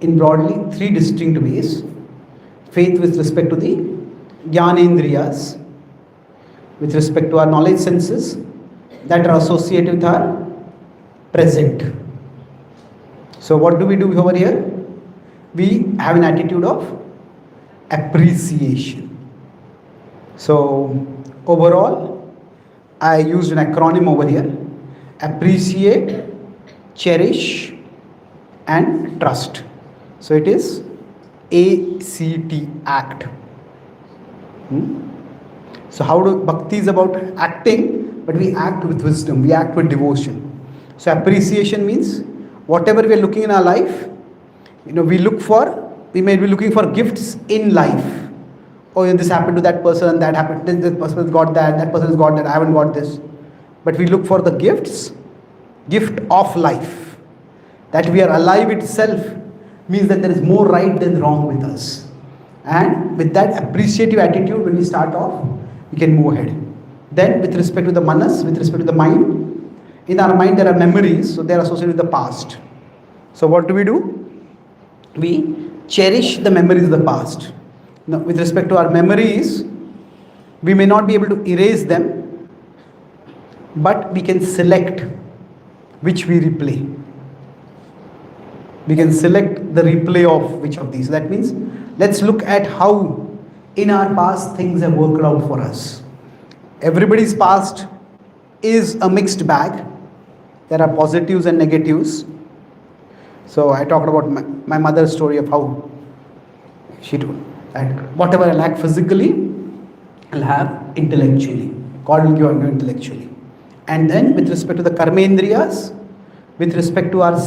in broadly 3 distinct ways. Faith with respect to the Jnanendriyas, with respect to our knowledge senses that are associated with our present. So what do we do over here? We have an attitude of appreciation. So overall, I used an acronym over here: appreciate, cherish, and trust. So it is ACT, act. So how do bhakti is about acting, but we act with wisdom, we act with devotion. So appreciation means whatever we are looking in our life, we may be looking for gifts in life. Oh, this happened to that person, that happened, this person has got that person has got that, I haven't got this. But we look for the gift of life. That we are alive itself means that there is more right than wrong with us. And with that appreciative attitude, when we start off, we can move ahead. Then with respect to the manas, with respect to the mind, in our mind there are memories, so they are associated with the past. So what do? We cherish the memories of the past. Now, with respect to our memories, we may not be able to erase them, but we can select which we replay. We can select the replay of which of these. That means, let's look at how in our past things have worked out for us. Everybody's past is a mixed bag. There are positives and negatives. So I talked about my mother's story of how she told that whatever I lack physically, I'll have intellectually. God will give me intellectually. And then with respect to the karmendriyas, with respect to our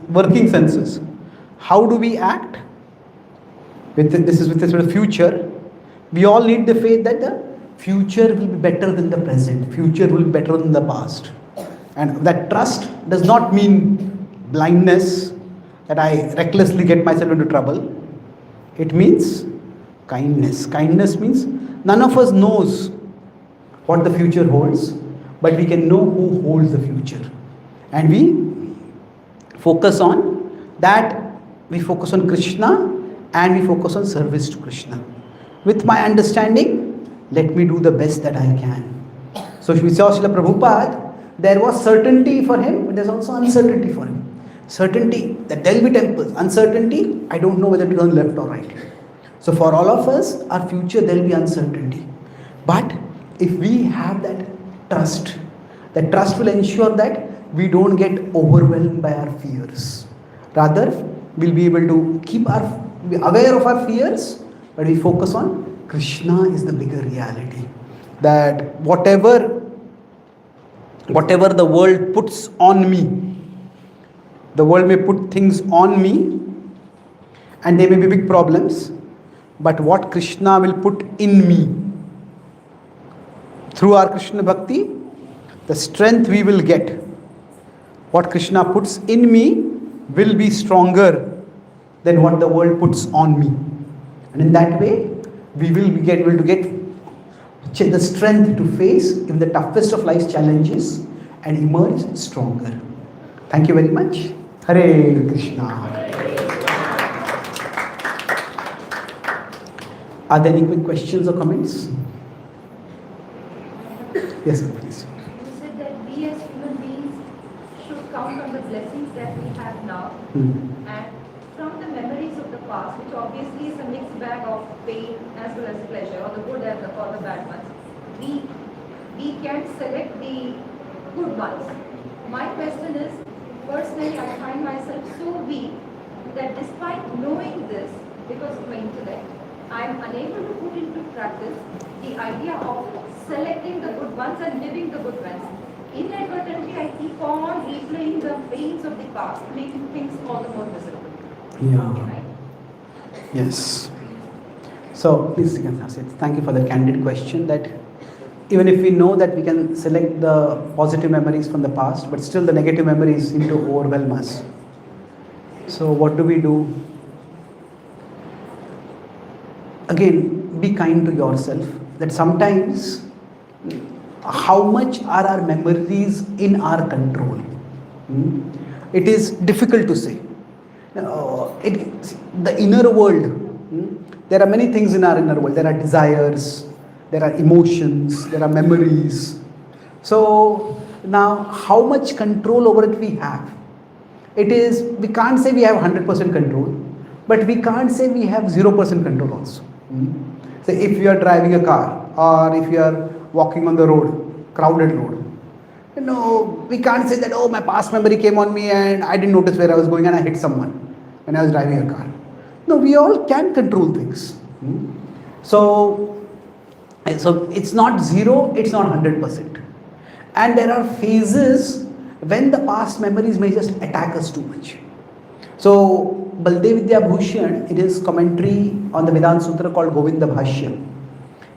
working senses, how do we act? This is with respect to the future. We all need the faith that the future will be better than the present. Future will be better than the past. And that trust does not mean blindness, that I recklessly get myself into trouble. It means kindness. Kindness means none of us knows what the future holds, but we can know who holds the future. And we focus on that. We focus on Krishna and we focus on service to Krishna. With my understanding, let me do the best that I can. So we saw Srila Prabhupada, there was certainty for him, but there's also uncertainty for him. Certainty that there will be temples. Uncertainty, I don't know whether to turn left or right. So for all of us, our future, there will be uncertainty. But if we have that trust will ensure that we don't get overwhelmed by our fears. Rather, we'll be able to be aware of our fears, but we focus on Krishna is the bigger reality. That whatever the world puts on me, the world may put things on me and there may be big problems, but what Krishna will put in me, through our Krishna Bhakti, the strength we will get, what Krishna puts in me will be stronger than what the world puts on me. And in that way, we will be able to get the strength to face in the toughest of life's challenges and emerge stronger. Thank you very much. Hare Krishna. Are there any quick questions or comments? Yes, please. You said that we as human beings should count on the blessings that we have now and from the memories of the past, which obviously is a mixed bag of pain as well as pleasure, or the good and the bad ones. We can select the good ones. My question is, personally, I find myself so weak that despite knowing this, because of my intellect, I am unable to put into practice the idea of selecting the good ones and living the good ones. Inadvertently, I keep on replaying the pains of the past, making things all the more miserable. Yeah. Right? Yes. So, please, thank you for the candid question. That even if we know that we can select the positive memories from the past, but still the negative memories seem to overwhelm us. So, what do? Again, be kind to yourself. That sometimes, how much are our memories in our control? It is difficult to say. The inner world, there are many things in our inner world. There are desires, there are emotions, there are memories. So now, how much control over it we have? We can't say we have 100% control, but we can't say we have 0% control also. So if you are driving a car, or if you are walking on the road, crowded road, we can't say that, oh, my past memory came on me and I didn't notice where I was going and I hit someone when I was driving a car. No, we all can control things. So it's not 0, it's not 100%. And there are phases when the past memories may just attack us too much. So, Baldev Vidya Bhushan, in his commentary on the Vedanta Sutra called Govinda Bhashya,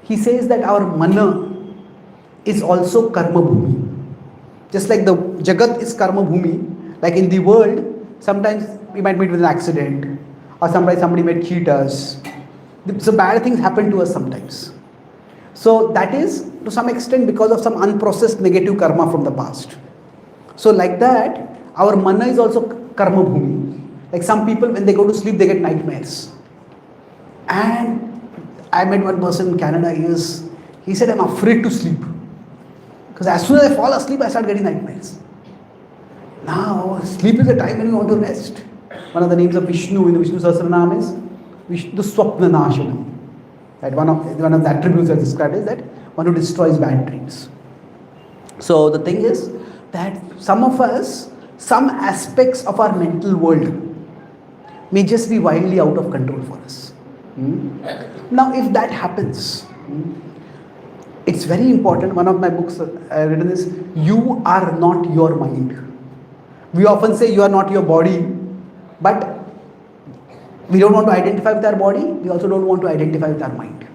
he says that our mana is also karma bhumi. Just like the Jagat is karma bhumi, like in the world, sometimes we might meet with an accident, or sometimes somebody might cheat us. So bad things happen to us sometimes. So that is to some extent because of some unprocessed negative karma from the past. So like that, our mana is also karma bhumi. Like some people, when they go to sleep, they get nightmares. And I met one person in Canada, he said, I'm afraid to sleep. Because as soon as I fall asleep, I start getting nightmares. Now, sleep is the time when you want to rest. One of the names of Vishnu in the Vishnu Sahasranam is Vishnu Swapna Nashanam. That one of the attributes that described is that one who destroys bad dreams. So the thing is that some of us, some aspects of our mental world may just be wildly out of control for us. Now, if that happens, it's very important. One of my books I've written is, you are not your mind. We often say you are not your body, but we don't want to identify with our body, we also don't want to identify with our mind.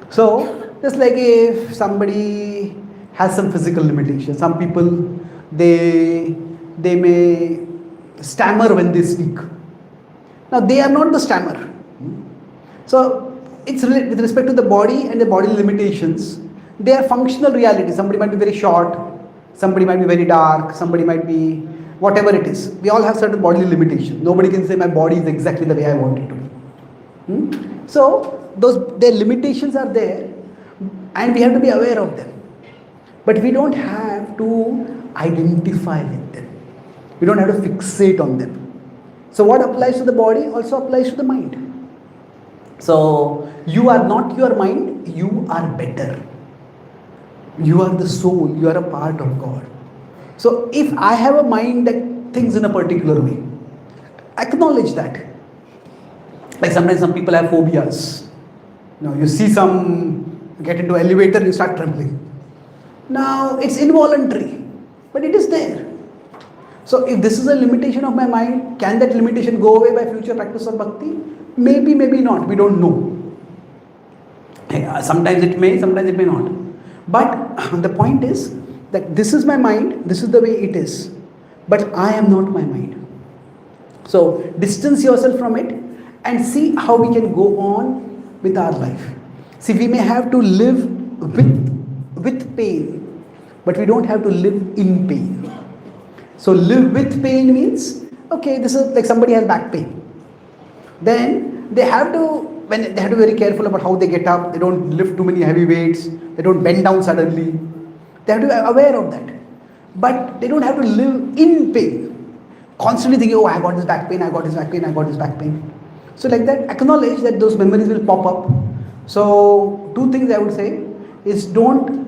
So, just like if somebody has some physical limitations, some people, they may stammer when they speak. Now, they are not the stammerer. So, it's with respect to the body and the body limitations, they are functional realities. Somebody might be very short, somebody might be very dark, somebody might be whatever it is. We all have certain bodily limitations. Nobody can say my body is exactly the way I want it to be. So, their limitations are there and we have to be aware of them. But we don't have to identify with them. We don't have to fixate on them. So what applies to the body also applies to the mind. So, you are not your mind, you are better. You are the soul, you are a part of God. So, if I have a mind that thinks in a particular way, acknowledge that. Like sometimes some people have phobias. You see get into elevator, you start trembling. Now, it's involuntary, but it is there. So, if this is a limitation of my mind, can that limitation go away by future practice of bhakti? Maybe, maybe not. We don't know. Sometimes it may, sometimes it may not. But the point is that this is my mind, this is the way it is. But I am not my mind. So, distance yourself from it and see how we can go on with our life. See, we may have to live with pain, but we don't have to live in pain. So, live with pain means, okay, this is like somebody has back pain. Then they have to be very careful about how they get up. They don't lift too many heavy weights. They don't bend down suddenly. They have to be aware of that. But they don't have to live in pain. Constantly thinking, oh, I got this back pain, I got this back pain, I got this back pain. So like that, acknowledge that those memories will pop up. So, two things I would say is don't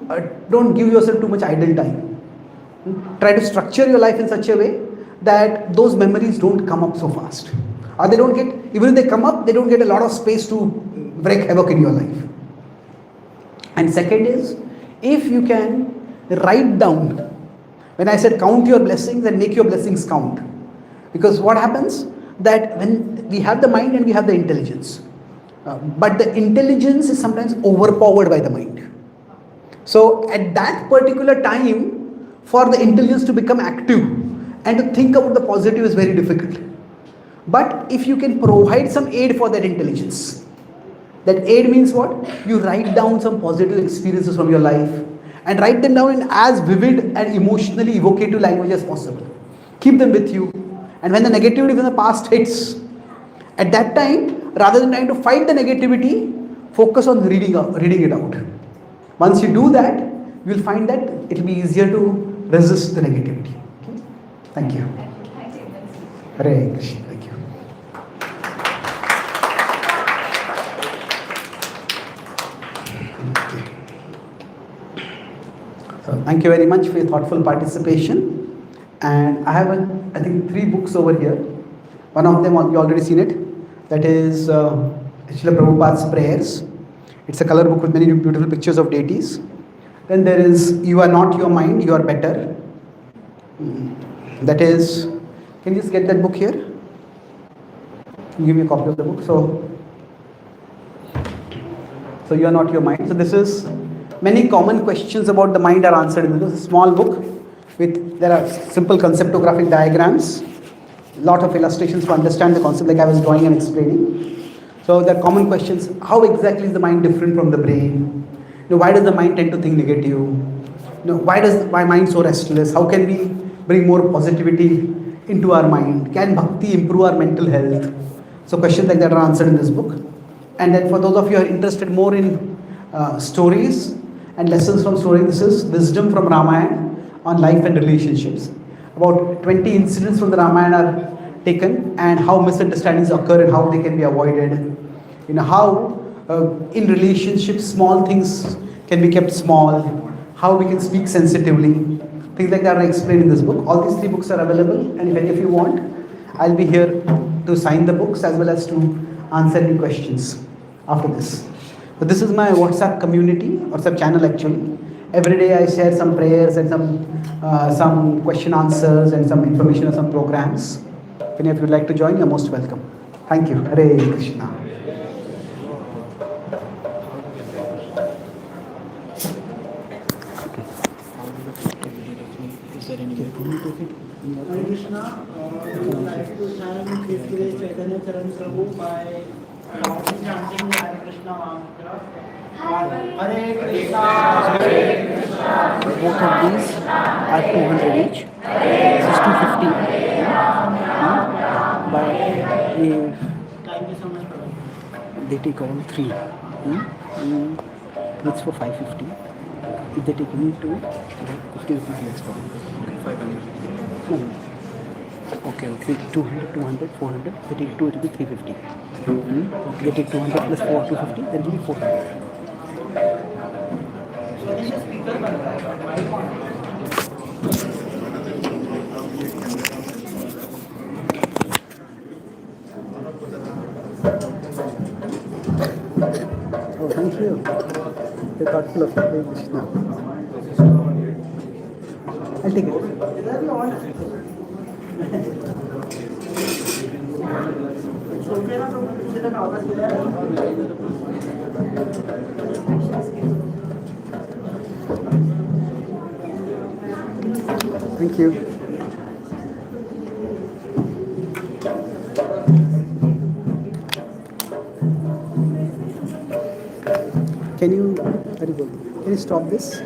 give yourself too much idle time. Try to structure your life in such a way that those memories don't come up so fast. Or they don't get, even if they come up, they don't get a lot of space to wreak havoc in your life. And second is, if you can write down, when I said count your blessings and make your blessings count. Because what happens, that when we have the mind and we have the intelligence, but the intelligence is sometimes overpowered by the mind. So at that particular time, for the intelligence to become active and to think about the positive is very difficult. But if you can provide some aid for that intelligence, that aid means what? You write down some positive experiences from your life and write them down in as vivid and emotionally evocative language as possible. Keep them with you. And when the negativity from the past hits, at that time, rather than trying to fight the negativity, focus on reading it out. Once you do that, you will find that it will be easier to resist the negativity. Okay? Thank you. Thank you. Hare Krishna. Thank you. So thank you very much for your thoughtful participation. And I have, I think, 3 books over here. One of them, you already seen it. That is Srila Prabhupada's Prayers. It's a color book with many beautiful pictures of deities. Then there is You Are Not Your Mind, You Are Better. That is, can you just get that book here? Give me a copy of the book. So you are not your mind. So this is many common questions about the mind are answered in this small book. There are simple conceptographic diagrams, lot of illustrations to understand the concept, like I was drawing and explaining. So the common questions: how exactly is the mind different from the brain? Why does the mind tend to think negative? Why mind so restless? How can we bring more positivity into our mind? Can bhakti improve our mental health? So questions like that are answered in this book. And then for those of you who are interested more in stories and lessons from stories, this is Wisdom from Ramayana on life and relationships. About 20 incidents from the Ramayana are taken, and how misunderstandings occur and how they can be avoided. How in relationships small things can be kept small, how we can speak sensitively. Things like that are explained in this book. All these 3 books are available, and if any of you want, I'll be here to sign the books as well as to answer any questions after this. So this is my WhatsApp community, WhatsApp channel actually. Every day I share some prayers and some question answers and some information on some programs. If any of you would like to join, you're most welcome. Thank you. Hare Krishna. Hare Krishna. I would like to thank His Grace Chaitanya Charan Prabhu by chanting Hare Krishna mantra. Hare Krishna. Hare Krishna. Both of these are 200 each. This is 250. But if Thank you so much, Prabhu. they take all 3, it's for 550. If they take any 2, 50 rupees less for 500. No. Okay, 200, 200, 400. They take 2, it will be 350. They take 200 plus 4, 250, then it will be 400. So this is speaker by Oh, thank you. You're thoughtful of Hare Krishna. I'll take it. It's okay now, Prabhu. Is it an order there? Thank you. Can you stop this?